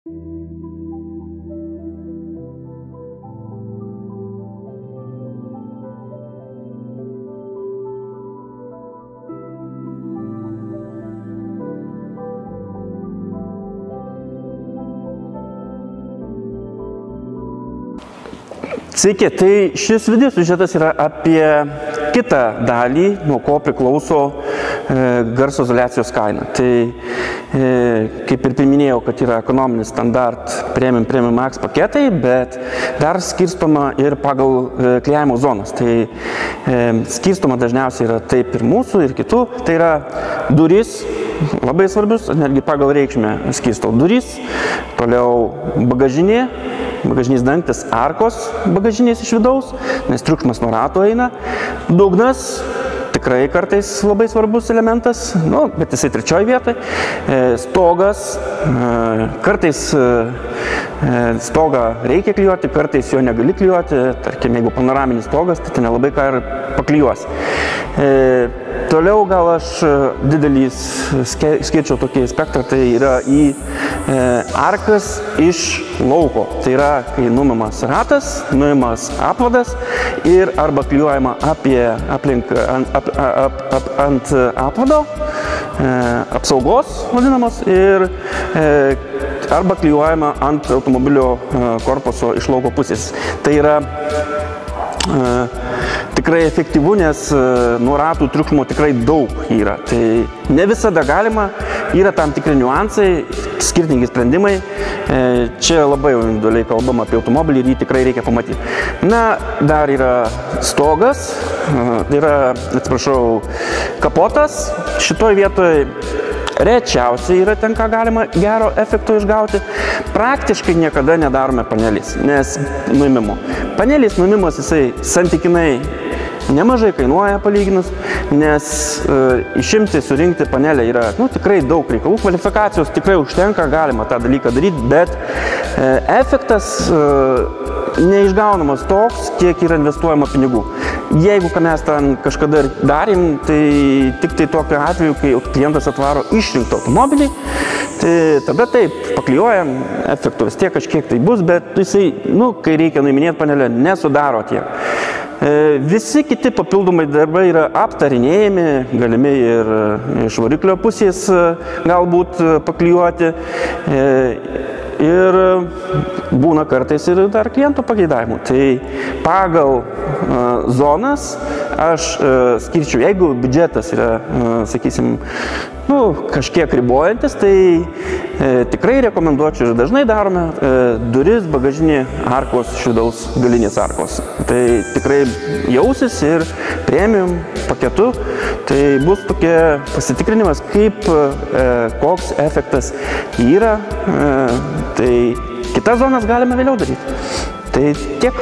Sveiki, tai šis video siužetas yra apie kitą dalį, nuo ko priklauso garso izoliacijos kaina. Tai kaip ir minėjau, kad yra ekonominis standart Premium Max paketai, bet dar skirstoma ir pagal klijavimo zonas. Tai skirstoma dažniausiai yra taip ir mūsų, ir kitų. Tai yra duris, labai svarbius, netgi pagal reikšmę skirstau duris, toliau bagažinė, bagažinės dangtis, arkos bagažinės iš vidaus, nes triukšmas nuo rato eina. Dugnas, tikrai kartais labai svarbus elementas, bet jisai trečioje vietoje. Stogas, kartais stogą reikia klijuoti, kartais jo negali klijuoti. Tarkim, jeigu panoraminis stogas, tai nelabai ką ir paklijuosi. Toliau gal aš didelį skirčiau tokį spektrą, tai yra į arkas iš lauko. Tai yra, kai nuimamas ratas, nuimamas apvadas ir arba klijuojama ant apvado, apsaugos vadinamos, ir arba klijuojama ant automobilio korpuso iš lauko pusės. Tai yra tikrai efektyvu, nes nuo ratų triukšmo tikrai daug yra. Tai ne visada galima, yra tam tikri niuansai, skirtingi sprendimai. Čia labai individualiai kalbam apie automobilį ir jį tikrai reikia pamatyti. Na, dar yra stogas, yra, atsiprašau, kapotas. Šitoj vietoje rečiausiai yra ten, ką galima gero efekto išgauti. Praktiškai niekada nedarome panelės, nes nuimimo. Panelės nuimimas jisai santykinai nemažai kainuoja palyginus, nes išimti, surinkti panelę yra tikrai daug reikalų, kvalifikacijos tikrai užtenka, galima tą dalyką daryti, bet efektas neišgaunamas toks, kiek yra investuojama pinigų. Jeigu mes ten kažkada darėm, tai tik tai tokiu atveju, kai klientas atvaro išrinktą automobilį, tai tada taip, paklijuojam, efektų vis tiek kažkiek tai bus, bet jisai, kai reikia nuiminėti panelę, nesudaro tiek. Visi kiti papildomai darbai yra aptarinėjami, galimi ir iš variklio pusės galbūt paklijuoti. Ir būna kartais ir dar klientų pageidavimų. Tai pagal zonas aš skirčiau, jeigu biudžetas yra, sakysim, kažkiek ribojantis, tai tikrai rekomenduočiau ir dažnai darome duris, bagažinė, arkos, iš vidaus galinės arkos. Tai tikrai jausis ir premium paketu. Tai bus tokia pasitikrinimas, kaip, koks efektas yra. Tai kitas zonas galime vėliau daryti. Tai tiek.